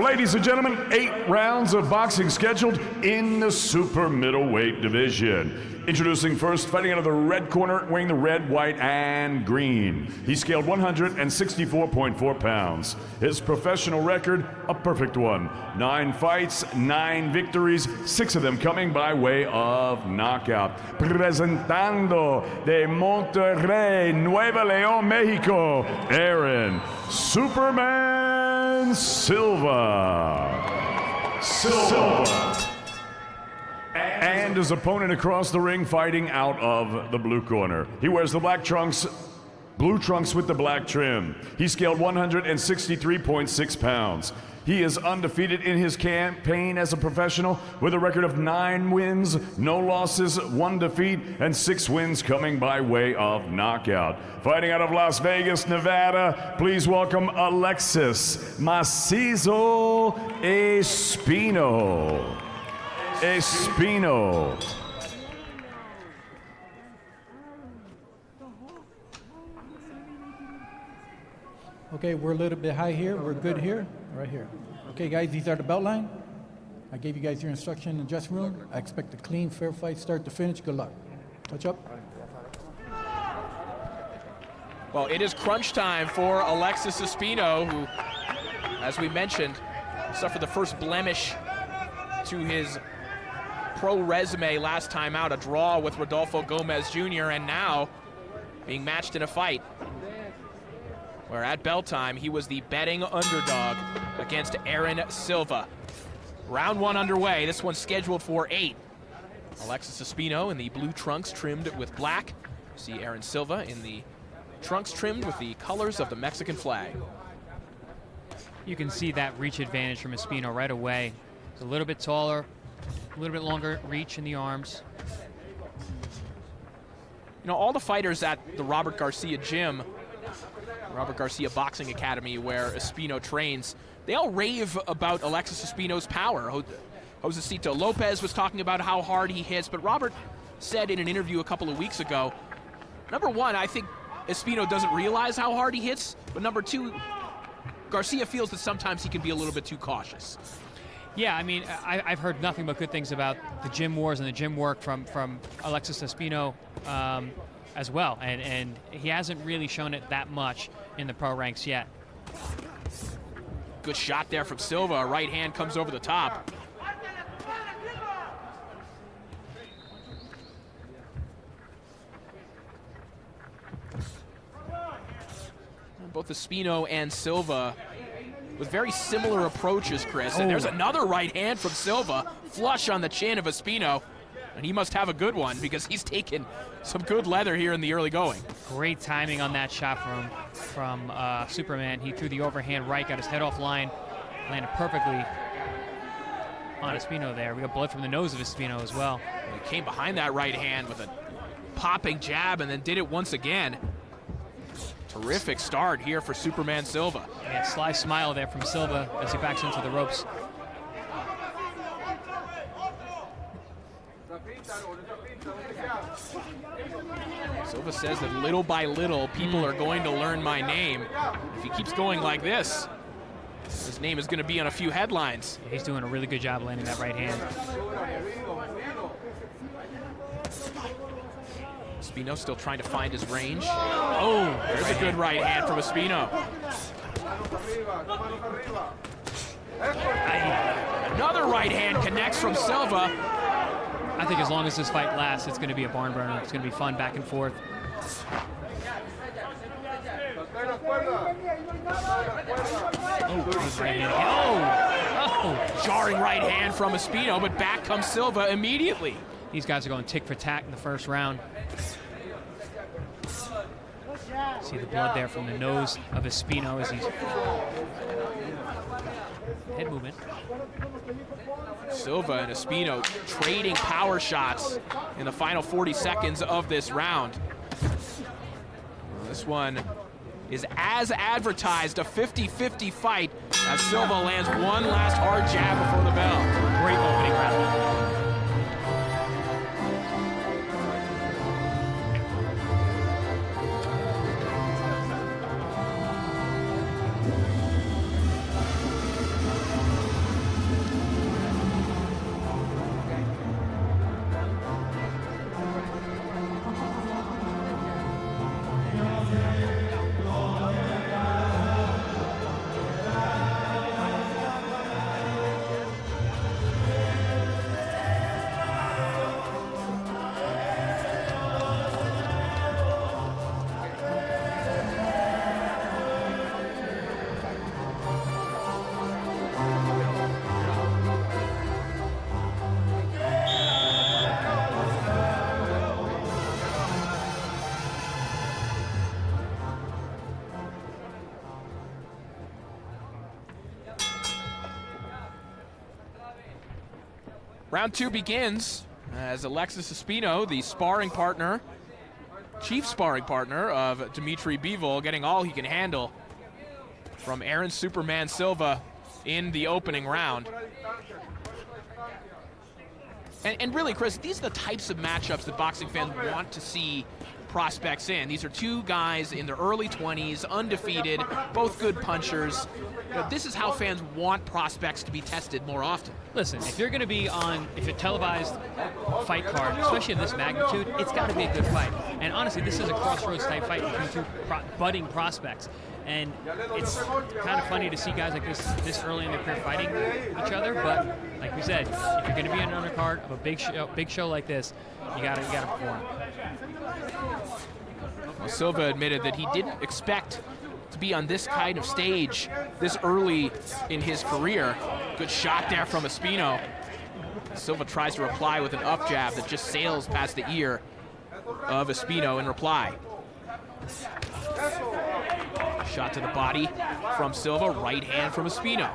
ladies and gentlemen, 8 rounds of boxing scheduled in the super middleweight division. Introducing first, fighting out of the red corner, wearing the red, white, and green. He scaled 164.4 pounds. His professional record, a perfect one. 9 fights, 9 victories, 6 of them coming by way of knockout. Presentando de Monterrey, Nuevo León, Mexico, Aaron Superman Silva. And his opponent across the ring, fighting out of the blue corner. He wears the black trunks, blue trunks with the black trim. He scaled 163.6 pounds. He is undefeated in his campaign as a professional with a record of 9 wins, no losses, 1 defeat, and 6 wins coming by way of knockout. Fighting out of Las Vegas, Nevada, please welcome Alexis Espino. Okay, we're a little bit high here. We're good here, right here. Okay, guys, these are the belt line. I gave you guys your instruction in the dressing room. I expect a clean, fair fight, start to finish. Good luck. Touch up. Well, it is crunch time for Alexis Espino, who, as we mentioned, suffered the first blemish to his pro resume last time out, a draw with Rodolfo Gomez Jr., and now being matched in a fight where at bell time he was the betting underdog against Aaron Silva. Round 1 underway. This one's scheduled for 8. Alexis Espino in the blue trunks trimmed with black. You see Aaron Silva in the trunks trimmed with the colors of the Mexican flag. You can see that reach advantage from Espino right away. He's a little bit taller, a little bit longer reach in the arms. You know, all the fighters at the Robert Garcia gym, Robert Garcia Boxing Academy, where Espino trains, they all rave about Alexis Espino's power. Josecito Lopez was talking about how hard he hits, but Robert said in an interview a couple of weeks ago, number 1, I think Espino doesn't realize how hard he hits, but number 2, Garcia feels that sometimes he can be a little bit too cautious. Yeah, I mean, I've heard nothing but good things about the gym wars and the gym work from Alexis Espino as well, and he hasn't really shown it that much in the pro ranks yet. Good shot there from Silva. A right hand comes over the top. Both Espino and Silva with very similar approaches, Chris. And there's another right hand from Silva, flush on the chin of Espino. And he must have a good one because he's taken some good leather here in the early going. Great timing on that shot from Superman. He threw the overhand right, got his head off line, landed perfectly on Espino there. We got blood from the nose of Espino as well. He came behind that right hand with a popping jab and then did it once again. Terrific start here for Superman Silva. Yeah, sly smile there from Silva as he backs into the ropes. Silva says that little by little, people are going to learn my name. If he keeps going like this, his name is going to be on a few headlines. He's doing a really good job landing that right hand. Espino still trying to find his range. Oh, there's a good right hand from Espino. Another right hand connects from Silva. I think as long as this fight lasts, it's going to be a barn burner. It's going to be fun back and forth. Jarring right hand from Espino, but back comes Silva immediately. These guys are going tick for tack in the first round. See the blood there from the nose of Espino as he's head movement. Silva and Espino trading power shots in the final 40 seconds of this round. This one is as advertised, a 50-50 fight as Silva lands one last hard jab before the bell. Great opening round. Round 2 begins as Alexis Espino, the sparring partner, chief sparring partner of Dimitri Bivol, getting all he can handle from Aaron Superman Silva in the opening round. And really, Chris, these are the types of matchups that boxing fans want to see prospects in. These are two guys in their early 20s, undefeated, both good punchers. But this is how fans want prospects to be tested more often. Listen, if you're going to be on, if a televised fight card, especially of this magnitude, it's got to be a good fight. And honestly, this is a crossroads type fight between two budding prospects. And it's kind of funny to see guys like this early in their career fighting each other. But like we said, if you're going to be on an undercard of a big show like this, you got to perform. Well, Silva admitted that he didn't expect to be on this kind of stage this early in his career. Good shot there from Espino. Silva tries to reply with an up jab that just sails past the ear of Espino in reply. Shot to the body from Silva, right hand from Espino.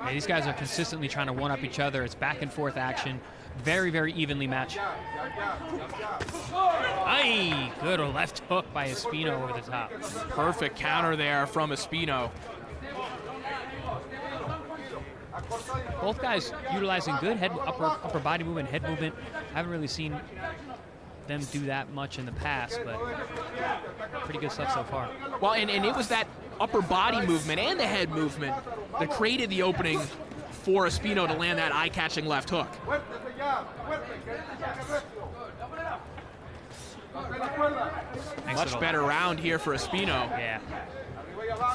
Yeah, these guys are consistently trying to one-up each other. It's back and forth action. Very, very evenly matched. Aye, good left hook by Espino over the top. Perfect counter there from Espino. Both guys utilizing good upper body movement, head movement. Haven't really seen them do that much in the past, but pretty good stuff so far. Well, and it was that upper body movement and the head movement that created the opening for Espino to land that eye-catching left hook. Much better round here for Espino. Yeah.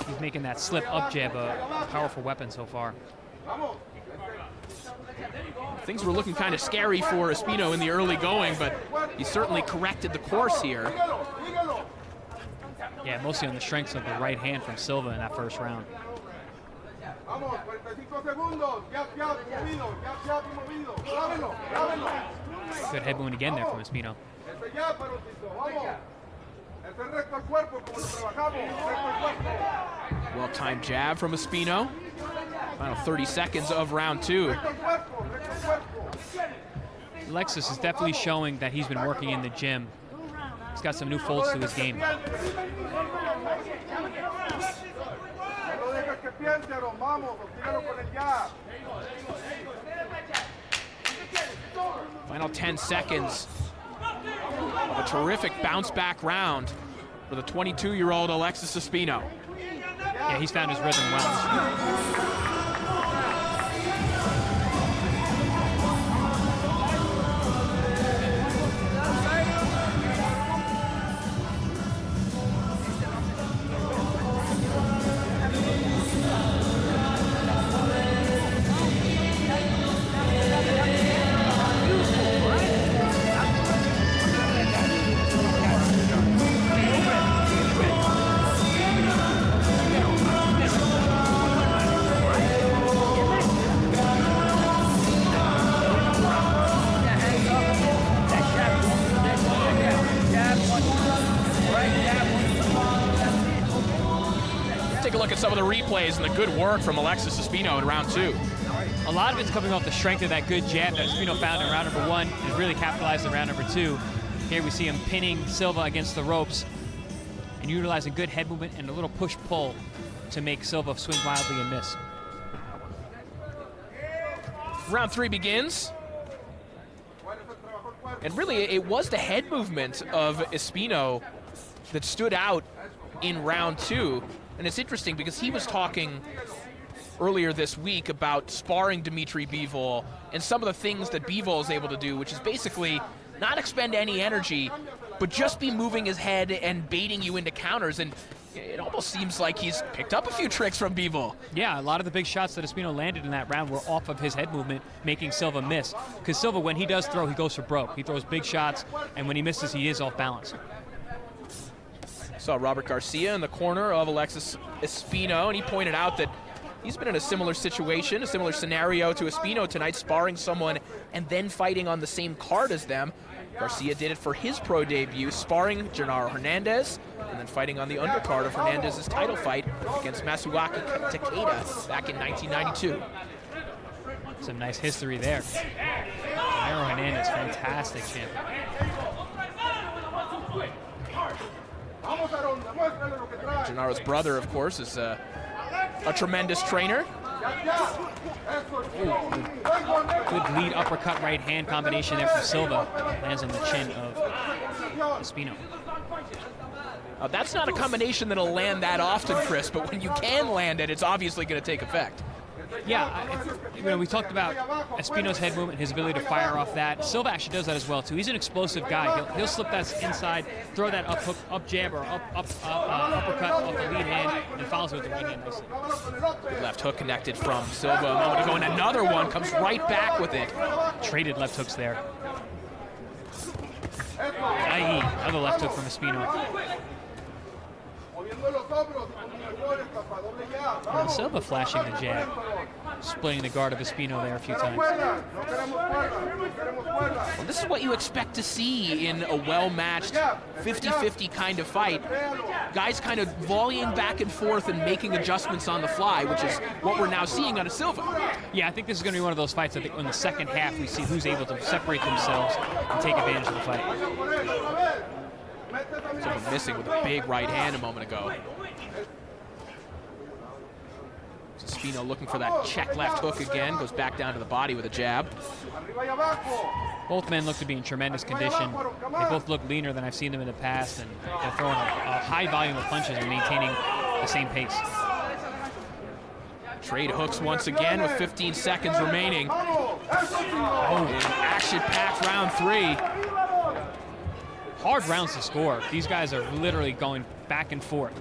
He's making that slip up jab a powerful weapon so far. Things were looking kind of scary for Espino in the early going, but he certainly corrected the course here. Yeah, mostly on the strengths of the right hand from Silva in that first round. Good head movement again there from Espino. Well-timed jab from Espino. Final 30 seconds of round 2. Alexis is definitely showing that he's been working in the gym. He's got some new folds to his game. Final 10 seconds of a terrific bounce-back round for the 22-year-old Alexis Espino. Yeah, he's found his rhythm well. Take a look at some of the replays and the good work from Alexis Espino in round 2. A lot of it's coming off the strength of that good jab that Espino found in round number 1 and really capitalized in round number 2. Here we see him pinning Silva against the ropes and utilizing good head movement and a little push-pull to make Silva swing wildly and miss. Round 3 begins. And really, it was the head movement of Espino that stood out in round 2. And it's interesting because he was talking earlier this week about sparring Dimitri Bivol and some of the things that Bivol is able to do, which is basically not expend any energy, but just be moving his head and baiting you into counters. And it almost seems like he's picked up a few tricks from Bivol. Yeah, a lot of the big shots that Espino landed in that round were off of his head movement, making Silva miss. Because Silva, when he does throw, he goes for broke. He throws big shots, and when he misses, he is off balance. Saw Robert Garcia in the corner of Alexis Espino, and he pointed out that he's been in a similar situation, a similar scenario to Espino tonight, sparring someone and then fighting on the same card as them. Garcia did it for his pro debut, sparring Gennaro Hernandez, and then fighting on the undercard of Hernandez's title fight against Masuaki Takeda back in 1992. some nice history there. Canelo Hernandez, fantastic champion. Gennaro's brother, of course, is a tremendous trainer. Good lead uppercut right hand combination there from Silva. Lands on the chin of Espino. That's not a combination that'll land that often, Chris, but when you can land it, it's obviously going to take effect. Yeah, we talked about Espino's head movement, his ability to fire off that. Silva actually does that as well, too. He's an explosive guy. He'll slip that inside, throw that up hook, up jab, or uppercut off the lead hand, and follows it with the right hand nicely. Left hook connected from Silva a moment ago, and another one comes right back with it. Traded left hooks there. Another left hook from Espino. And Silva flashing the jab, splitting the guard of Espino there a few times. Well, this is what you expect to see in a well-matched 50-50 kind of fight. Guys kind of volleying back and forth and making adjustments on the fly, which is what we're now seeing out of Silva. Yeah, I think this is going to be one of those fights that in the second half we see who's able to separate themselves and take advantage of the fight. Silva missing with a big right hand a moment ago. Espino looking for that check left hook again, goes back down to the body with a jab. Both men look to be in tremendous condition. They both look leaner than I've seen them in the past, and they're throwing a high volume of punches and maintaining the same pace. Trade hooks once again with 15 seconds remaining. Action-packed round 3. Hard rounds to score. These guys are literally going back and forth.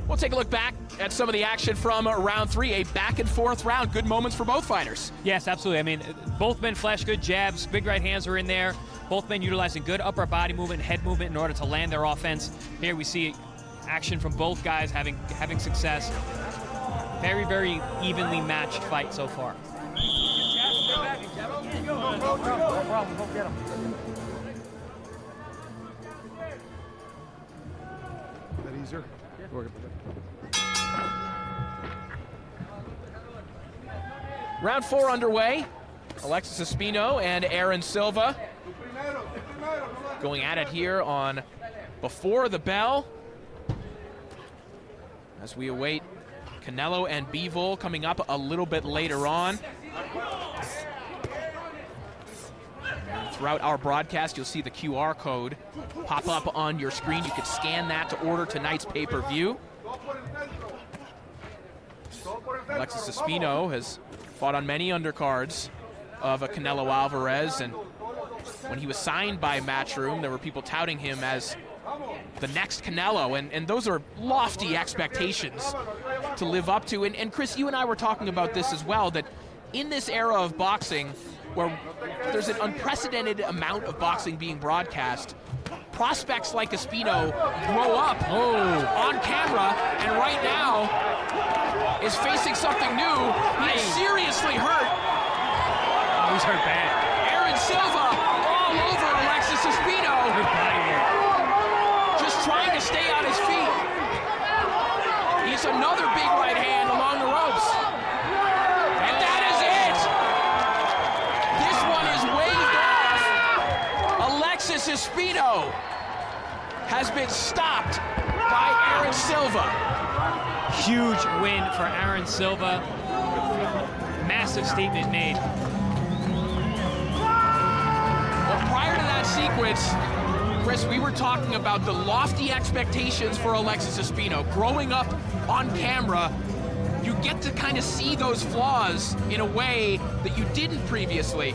We'll take a look back at some of the action from round 3, a back and forth round. Good moments for both fighters. Yes, absolutely. I mean, both men flash good jabs. Big right hands are in there. Both men utilizing good upper body movement and head movement in order to land their offense. Here we see action from both guys having success. Very, very evenly matched fight so far. No problem. Go get him. That easier? Round 4 underway. Alexis Espino and Aaron Silva going at it here on Before the Bell, as we await Canelo and Bivol coming up a little bit later on. Throughout our broadcast, you'll see the QR code pop up on your screen. You can scan that to order tonight's pay-per-view. Alexis Espino has fought on many undercards of a Canelo Alvarez, and when he was signed by Matchroom, there were people touting him as the next Canelo, and those are lofty expectations to live up to. And Chris, you and I were talking about this as well, that in this era of boxing, where there's an unprecedented amount of boxing being broadcast, prospects like Espino grow up on camera, and right now is facing something new. He is seriously hurt. Oh, he's hurt bad. Aaron Silva all over Alexis Espino. Good body there. Just trying to stay on his feet. He's another big right hand along the ropes. And that is it. This one is waved off. Alexis Espino has been stopped by Aaron Silva. Huge win for Aaron Silva. Massive statement made. Well, prior to that sequence, Chris, we were talking about the lofty expectations for Alexis Espino. Growing up on camera, you get to kind of see those flaws in a way that you didn't previously.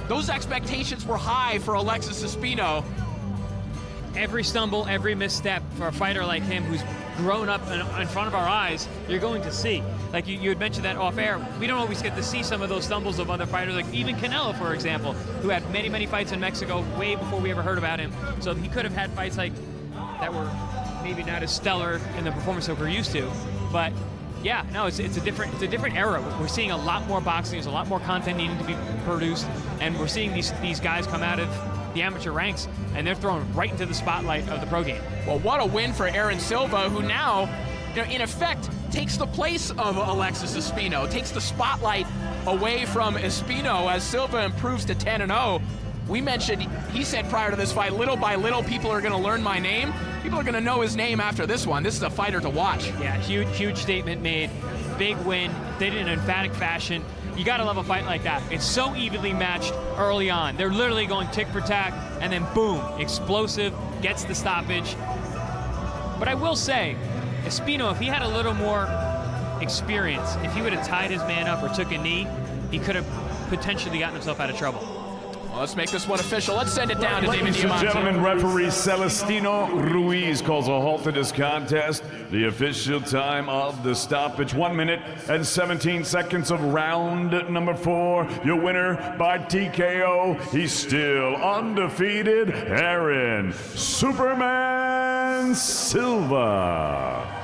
Those expectations were high for Alexis Espino. Every stumble, every misstep for a fighter like him who's grown up in front of our eyes, you're going to see. Like you had mentioned that off air, we don't always get to see some of those stumbles of other fighters, like even Canelo, for example, who had many, many fights in Mexico way before we ever heard about him. So he could have had fights like that were maybe not as stellar in the performance that we're used to, but yeah, no, it's a different era. We're seeing a lot more boxing. There's a lot more content needing to be produced, and we're seeing these guys come out of the amateur ranks, and they're thrown right into the spotlight of the pro game. Well, what a win for Aaron Silva, who now, in effect, takes the place of Alexis Espino, takes the spotlight away from Espino as Silva improves to 10-0. We mentioned, he said prior to this fight, little by little, people are going to learn my name. People are going to know his name after this one. This is a fighter to watch. Yeah, huge statement made. Big win. Did it in an emphatic fashion. You got to love a fight like that. It's so evenly matched early on. They're literally going tick for tack, and then boom, explosive, gets the stoppage. But I will say, Espino, if he had a little more experience, if he would have tied his man up or took a knee, he could have potentially gotten himself out of trouble. Well, let's make this one official. Let's send it down to David Ladies and Diamante. gentlemen, referee Celestino Ruiz calls a halt to this contest. The official time of the stoppage, 1 minute and 17 seconds of round number 4. Your winner by TKO. He's still undefeated, Aaron Superman Silva.